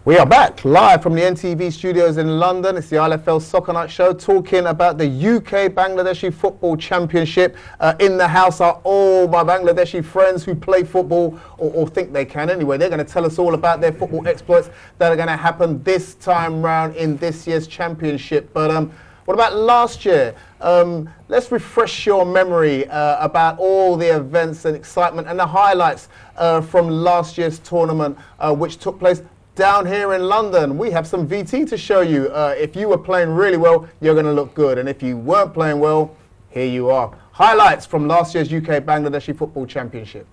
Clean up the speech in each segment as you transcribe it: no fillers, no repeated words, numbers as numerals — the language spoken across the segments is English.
We are back live from the NTV studios in London. It's the ILFL Soccer Night Show, talking about the UK Bangladeshi Football Championship. In the house are all my Bangladeshi friends who play football, or think they can anyway. They're going to tell us all about their football exploits that are going to happen this time round in this year's championship. But what about last year? Let's refresh your memory about all the events and excitement and the highlights from last year's tournament, which took place down here in London. We have some VT to show you. If you were playing really well, you're going to look good. And if you weren't playing well, here you are. Highlights from last year's UK Bangladeshi Football Championship.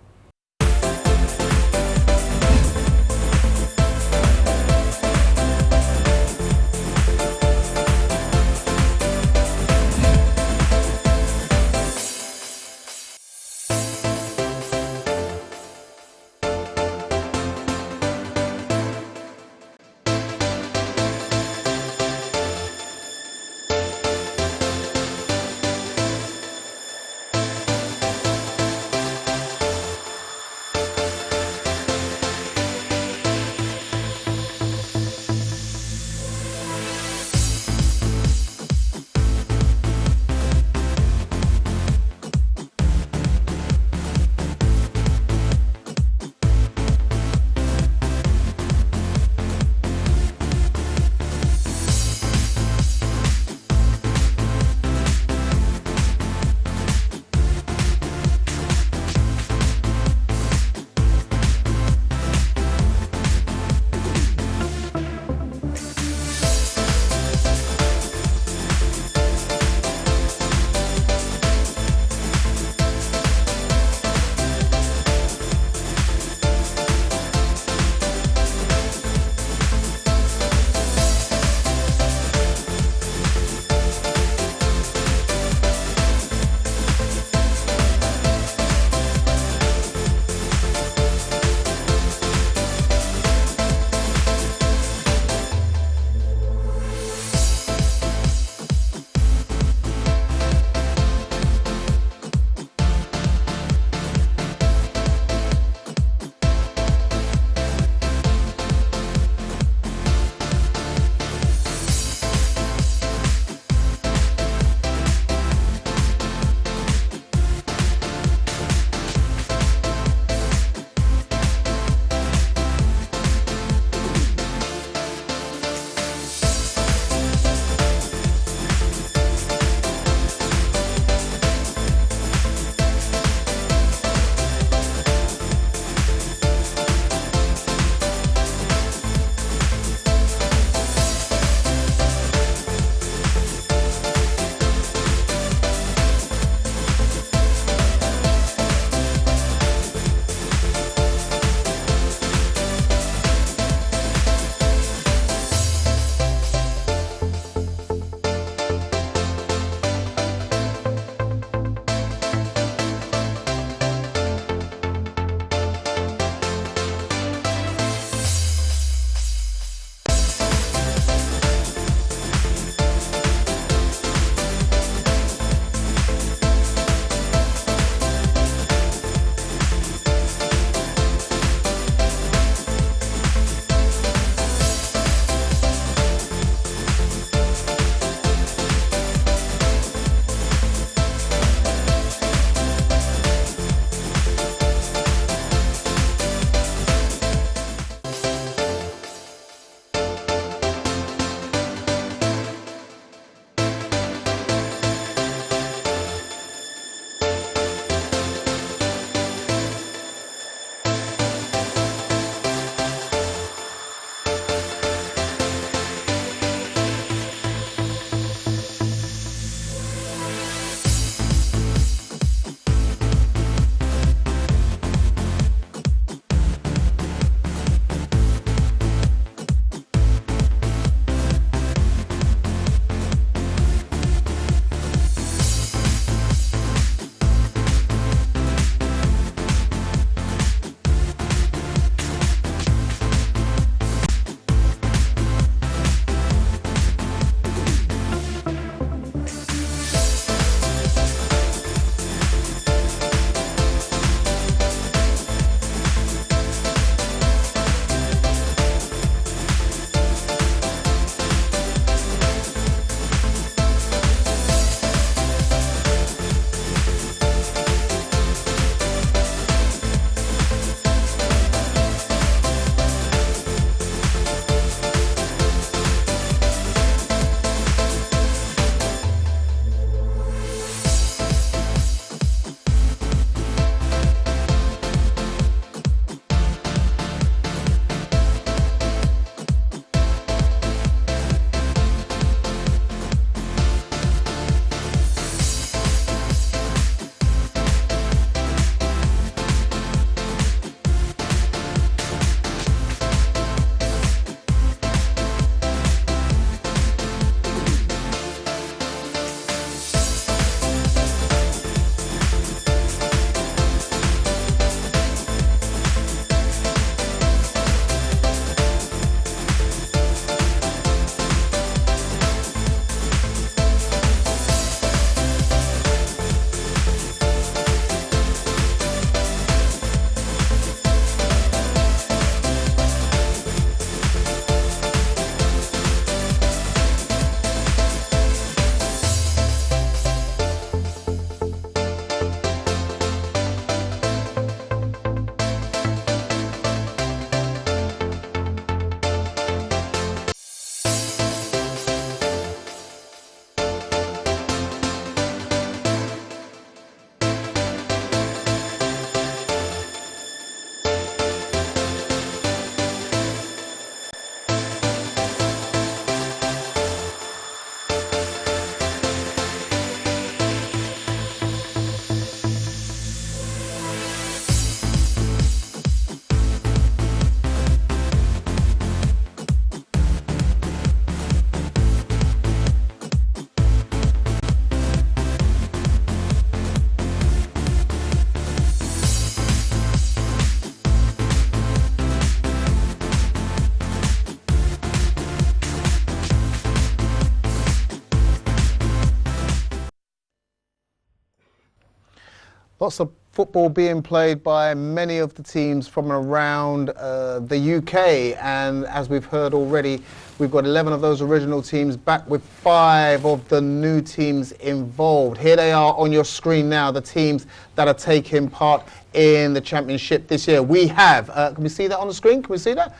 Lots of football being played by many of the teams from around the UK, and as we've heard already, we've got 11 of those original teams back with 5 of the new teams involved. Here they are on your screen now, the teams that are taking part in the championship this year. We have, can we see that on the screen? Can we see that?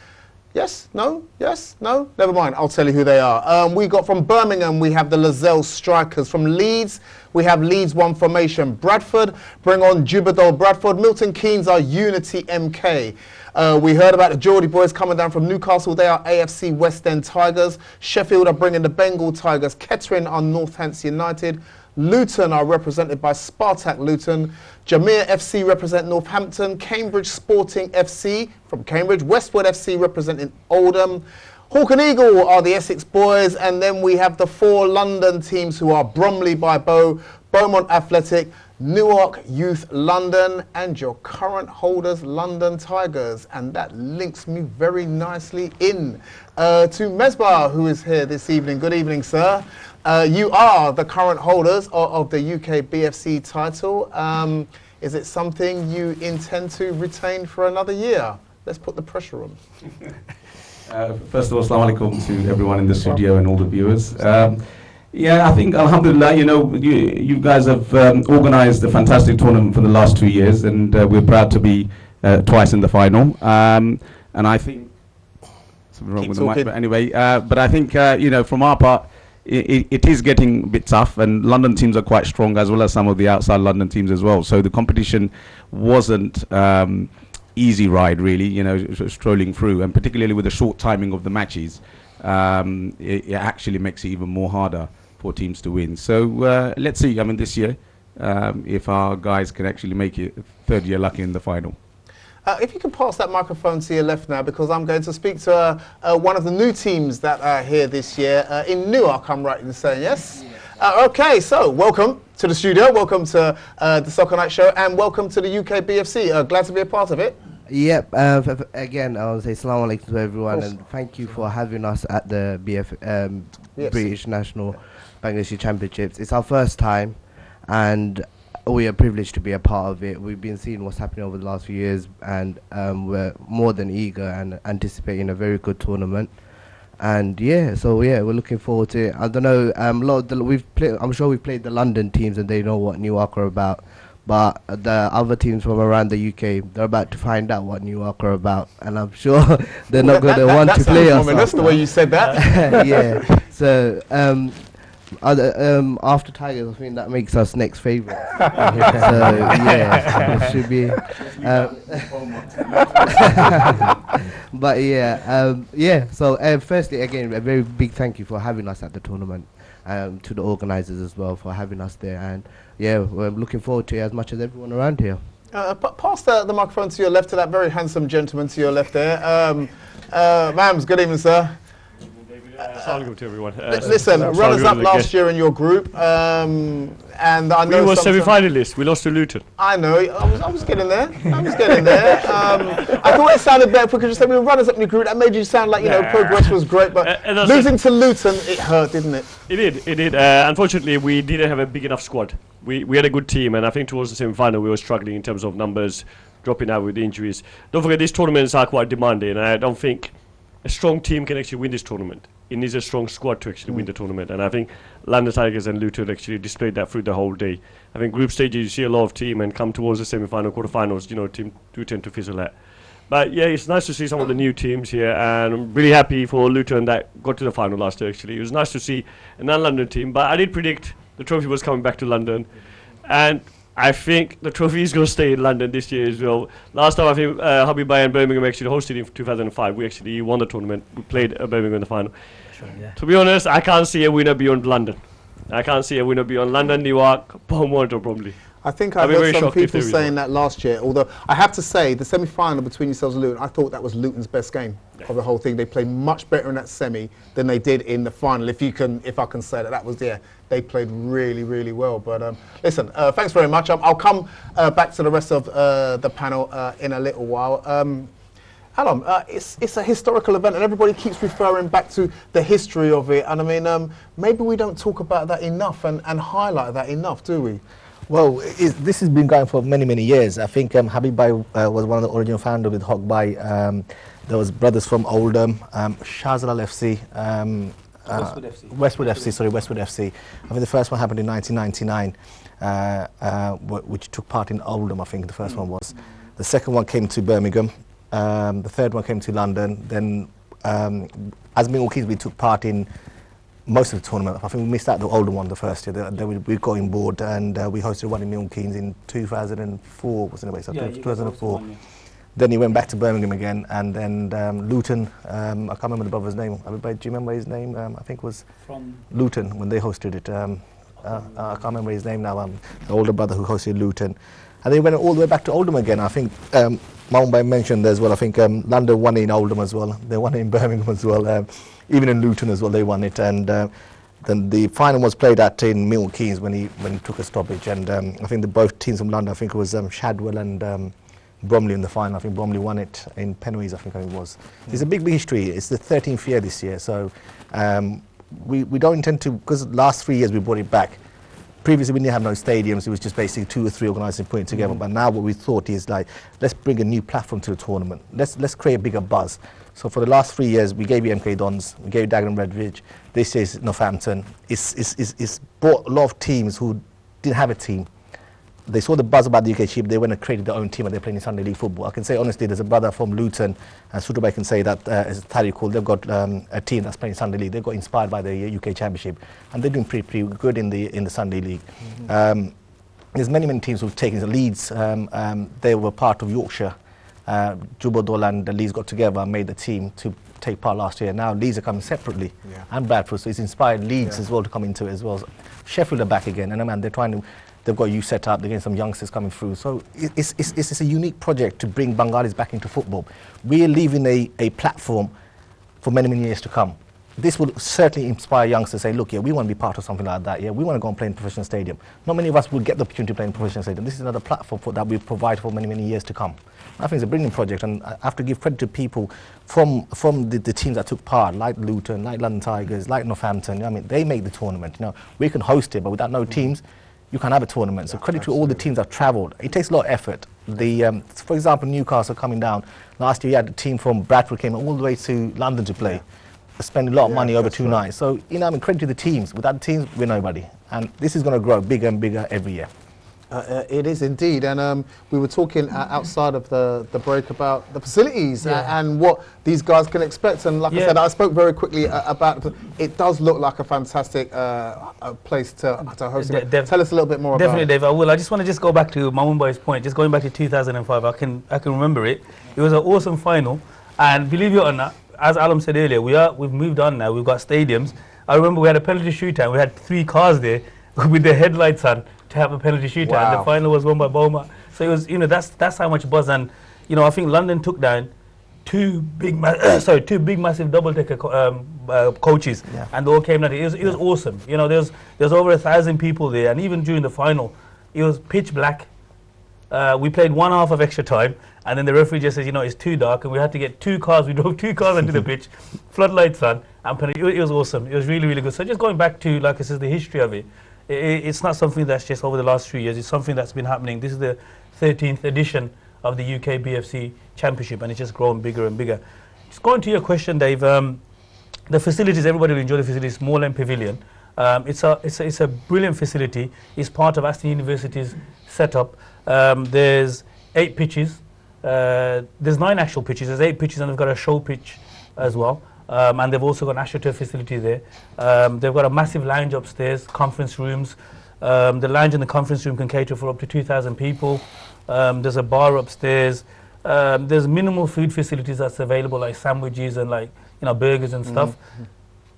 Yes? No? Yes? No? Never mind. I'll tell you who they are. We got from Birmingham, we have the Lozelle Strikers. From Leeds, we have Leeds 1 formation. Bradford, bring on Jubadol Bradford. Milton Keynes are Unity MK. We heard about the Geordie boys coming down from Newcastle. They are AFC West End Tigers. Sheffield are bringing the Bengal Tigers. Kettering are Northampton United. Luton are represented by Spartak Luton. Jamir FC represent Northampton. Cambridge Sporting FC from Cambridge. Westwood FC representing Oldham. Hawk and Eagle are the Essex boys. And then we have the 4 London teams who are Bromley by Bow, Beaumont Athletic, Newark Youth London, and your current holders, London Tigers. And that links me very nicely in to Mesbah, who is here this evening. Good evening, sir. You are the current holders of the UK BFC title. Is it something you intend to retain for another year? Let's put the pressure on. First of all, assalamu alaikum to everyone in the studio and all the viewers. Yeah, I think, alhamdulillah, you guys have organized a fantastic tournament for the last 2 years, and we're proud to be twice in the final. And I think, something wrong with the mic, but anyway, but I think, from our part, it is getting a bit tough, and London teams are quite strong, as well as some of the outside London teams as well. So the competition wasn't easy ride, really, strolling through, and particularly with the short timing of the matches, it actually makes it even more harder for teams to win. So let's see, this year, if our guys can actually make it 3rd year lucky in the final. If you can pass that microphone to your left now, because I'm going to speak to one of the new teams that are here this year in Newark, I'm right in saying, yes? Okay, so welcome to the studio, welcome to the Soccer Night Show, and welcome to the UK BFC. Glad to be a part of it. Yep, again, I will say assalamu alaikum to everyone, and thank you for having us at the British National Bangladeshi Championships. It's our first time, and we are privileged to be a part of it. We've been seeing what's happening over the last few years, and we're more than eager and anticipating a very good tournament. And yeah, we're looking forward to it. I don't know, I'm sure we've played the London teams and they know what Newark are about. But the other teams from around the UK, they're about to find out what Newark are about, and I'm sure they're not going to want to play us. That's the way you said that. Yeah. So after Tigers, I think that makes us next favourite. So yeah, it should be. But yeah, So firstly, again, a very big thank you for having us at the tournament. To the organisers as well for having us there, and yeah, we're looking forward to it as much as everyone around here. Pass the microphone to your left, to that very handsome gentleman to your left there. Mams, good evening, sir. Assalamu to everyone. Listen, runners-up last year in your group, and I know we were semi-finalists. We lost to Luton. I know. I was getting there. I thought it sounded better because you said we were runners-up in your group. That made you sound like progress was great, but losing to Luton, it hurt, didn't it? It did. Unfortunately, we didn't have a big enough squad. We had a good team, and I think towards the semi-final we were struggling in terms of numbers, dropping out with injuries. Don't forget, these tournaments are quite demanding, and I don't think a strong team can actually win this tournament. It needs a strong squad to actually win the tournament, and I think London Tigers and Luton actually displayed that through the whole day. I think group stages you see a lot of team, and come towards the semi-final, quarter-finals, team do tend to fizzle out. But yeah, it's nice to see some of the new teams here, and I'm really happy for Luton that got to the final last year. Actually, it was nice to see a non-London team, but I did predict the trophy was coming back to London, and I think the trophy is going to stay in London this year as well. Last time I think Habibie and Birmingham actually hosted in 2005. We actually won the tournament. We played Birmingham in the final. Sure, yeah. To be honest, I can't see a winner beyond London. Newark, Beaumont or Bromley. I think I heard some people saying that last year, although I have to say the semi-final between yourselves and Luton, I thought that was Luton's best game of the whole thing. They played much better in that semi than they did in the final, if I can say that. That was, they played really, really well. But listen, thanks very much. I'll come back to the rest of the panel in a little while. Alan, it's a historical event, and everybody keeps referring back to the history of it. And I mean, maybe we don't talk about that enough and highlight that enough, do we? Well, this has been going for many, many years. I think Habib Bhai was one of the original founders with Hawk Bhai. There was brothers from Oldham, Shahzalal FC, Westwood FC. I think the first one happened in 1999, which took part in Oldham, I think the first one was. The second one came to Birmingham. The third one came to London. Then, as Milton Keynes, we took part in most of the tournament. I think we missed out the Oldham one the first year. We got on board and we hosted one in Milton Keynes in 2004, wasn't it? So 2004. Then he went back to Birmingham again, and then Luton. I can't remember the brother's name. Everybody, do you remember his name? I think it was from Luton when they hosted it. I can't remember his name now. The older brother who hosted Luton, and they went all the way back to Oldham again. I think Mumbai mentioned as well. I think London won in Oldham as well. They won it in Birmingham as well. Even in Luton as well, they won it. And then the final was played in Milton Keynes when he took a stoppage. And I think both teams from London. I think it was Shadwell and Bromley in the final. I think Bromley won it in penalties, I think it was. It's a big history. It's the 13th year this year, so we don't intend to, because the last 3 years we brought it back. Previously we didn't have no stadiums, it was just basically 2 or 3 organisers putting it together, but now what we thought is like, let's bring a new platform to the tournament. Let's create a bigger buzz. So for the last 3 years, we gave you MK Dons, we gave you Dagenham Redbridge, this is Northampton. It's brought a lot of teams who didn't have a team. They saw the buzz about the UK Championship, they went and created their own team and they're playing in Sunday League football. I can say honestly, there's a brother from Luton, and Sutubai can say that as Tari called, they've got a team that's playing Sunday League. They got inspired by the UK Championship and they're doing pretty good in the Sunday League. There's many teams who've taken the Leeds. They were part of Yorkshire. Jubodol and Leeds got together and made the team to take part last year. Now Leeds are coming separately, and Bradford, so it's inspired Leeds as well to come into it as well. Sheffield are back again, and man, they've got youth set up, they're getting some youngsters coming through. So it's a unique project to bring Bengalis back into football. We are leaving a platform for many years to come. This will certainly inspire youngsters to say, look, we want to be part of something like that. We want to go and play in a professional stadium. Not many of us will get the opportunity to play in a professional stadium. This is another platform that we provide for many years to come. I think it's a brilliant project, and I have to give credit to people from the teams that took part, like Luton, like London Tigers, like Northampton. I mean, they make the tournament. We can host it, but without no teams, you can't have a tournament. So credit to all the teams that travelled. It takes a lot of effort. For example, Newcastle coming down. Last year, you had a team from Bradford came all the way to London to play. Spend a lot of money over 2 nights. So, credit to the teams. Without the teams, we're nobody. And this is going to grow bigger and bigger every year. It is indeed, and we were talking outside of the break about the facilities and what these guys can expect. And like I said, I spoke very quickly about it. Does look like a fantastic place to host it. Tell us a little bit more about it. Definitely, Dave, I will. I just want to go back to Mamunbai's point, just going back to 2005. I can remember it. It was an awesome final, and believe it or not, as Alam said earlier, we've moved on now. We've got stadiums. I remember we had a penalty shootout. We had 3 cars there with their headlights on to have a penalty shootout, and the final was won by Boma. So it was, that's how much buzz. And I think London took down 2 big massive double-decker coaches, and they all came down. It was awesome. There's over 1,000 people there, and even during the final, it was pitch black. We played 1 half of extra time, and then the referee just says, it's too dark, and we had to get 2 cars. We drove 2 cars onto the pitch, floodlights on, and it was awesome. It was really good. So just going back to, like I said, the history of it, it's not something that's just over the last 3 years. It's something that's been happening. This is the 13th edition of the UK BFC Championship, and it's just grown bigger and bigger. Just going to your question, Dave, the facilities, everybody will enjoy the facilities, Small End Pavilion. It's a brilliant facility. It's part of Aston University's setup. There's 8 pitches. There's 9 actual pitches. There's 8 pitches, and they've got a show pitch as well. And they've also got an AstroTurf facility there. They've got a massive lounge upstairs, conference rooms. The lounge and the conference room can cater for up to 2,000 people. There's a bar upstairs. There's minimal food facilities that's available, like sandwiches and burgers and stuff.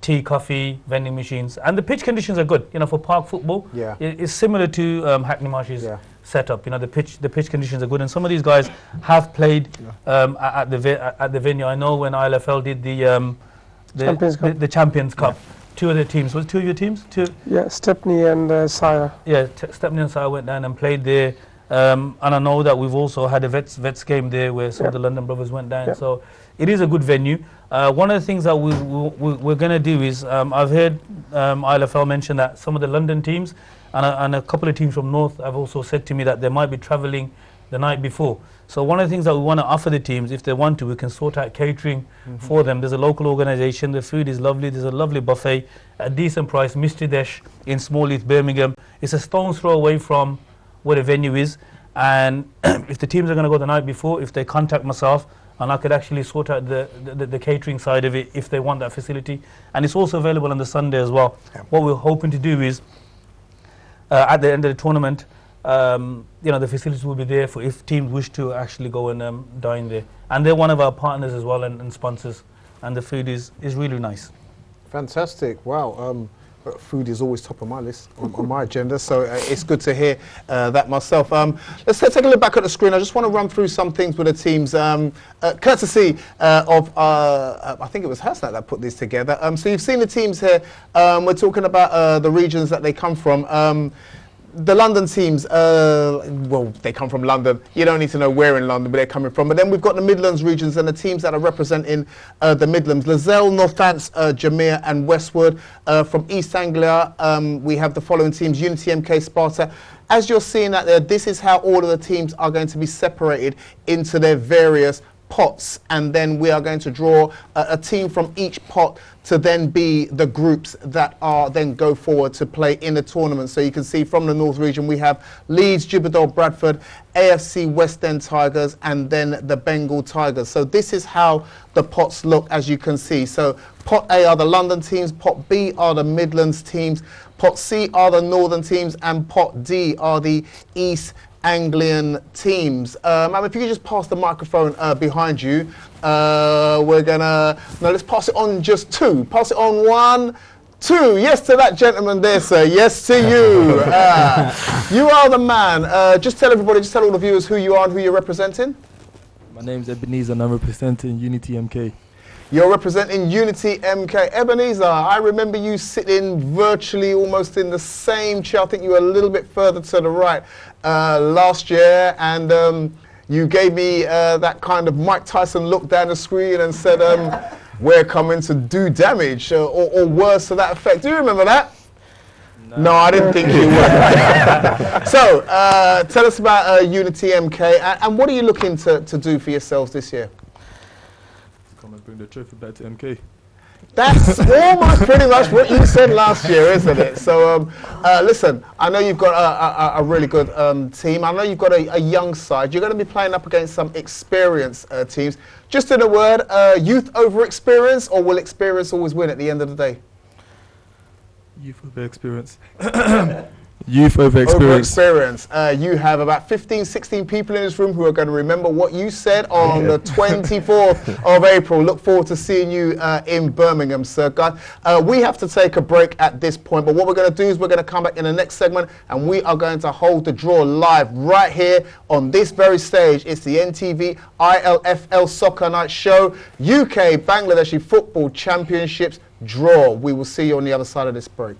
Tea, coffee, vending machines, and the pitch conditions are good. For park football, it's similar to Hackney Marsh's setup. The pitch conditions are good, and some of these guys have played at the venue. I know when ILFL did the Champions Cup, 2 of the teams. Was 2 of your teams? 2. Yeah, Stepney and Sire. Yeah, Stepney and Sire went down and played there. And I know that we've also had a vets game there where some of the London brothers went down. So it is a good venue. One of the things that we're going to do is, I've heard ILFL mention that some of the London teams and a couple of teams from North have also said to me that they might be travelling the night before. So one of the things that we want to offer the teams, if they want to, we can sort out catering for them. There's a local organisation, the food is lovely, there's a lovely buffet at a decent price, Mr. Desh in Smallheath, Birmingham. It's a stone's throw away from where the venue is, and if the teams are going to go the night before, if they contact myself, and I could actually sort out the catering side of it if they want that facility. And it's also available on the Sunday as well. What we're hoping to do is, at the end of the tournament, the facilities will be there for if teams wish to actually go and dine there. And they're one of our partners as well and sponsors. And the food is really nice. Fantastic. Wow. Food is always top of my list, on my agenda, so it's good to hear that myself. Let's take a look back at the screen. I just want to run through some things with the teams, courtesy of, I think it was Hasnat that put these together. So you've seen the teams here. We're talking about the regions that they come from. The London teams, well, they come from London. You don't need to know where in London, but they're coming from. But then we've got the Midlands regions and the teams that are representing the Midlands. Lozelle, Northants, Jamaica and Westwood. From East Anglia, we have the following teams: Unity, MK, Sparta. As you're seeing that there, this is how all of the teams are going to be separated into their various pots, and then we are going to draw a team from each pot to then be the groups that are then go forward to play in the tournament. So you can see from the North region we have Leeds, Jibadol, Bradford, AFC West End Tigers, and then the Bengal Tigers. So this is how the pots look, as you can see. So pot A are the London teams, pot B are the Midlands teams, pot C are the Northern teams, and pot D are the East Anglian teams. If you could just pass the microphone behind you, we're gonna, no, let's pass it on just two. Pass it on 1, 2. Yes to that gentleman there, sir. Yes to you. You are the man. Just tell everybody, just tell all the viewers who you are and who you're representing. My name's Ebenezer and I'm representing Unity MK. You're representing Unity MK. Ebenezer, I remember you sitting virtually almost in the same chair. I think you were a little bit further to the right last year, and you gave me that kind of Mike Tyson look down the screen and said, we're coming to do damage, or words to that effect. Do you remember that? No, I didn't think you would. So, tell us about Unity MK, and what are you looking to do for yourselves this year? Come and bring the trophy back to MK. That's almost pretty much what you said last year, isn't it? So, listen, I know you've got a really good team. I know you've got a young side. You're going to be playing up against some experienced teams. Just in a word, youth over experience, or will experience always win at the end of the day? Youth over experience. Youth over experience. Over experience. You have about 15, 16 people in this room who are going to remember what you said on the 24th of April. Look forward to seeing you in Birmingham, sir. Guys, we have to take a break at this point, but what we're going to do is we're going to come back in the next segment and we are going to hold the draw live right here on this very stage. It's the NTV ILFL Soccer Night Show, UK Bangladeshi Football Championships draw. We will see you on the other side of this break.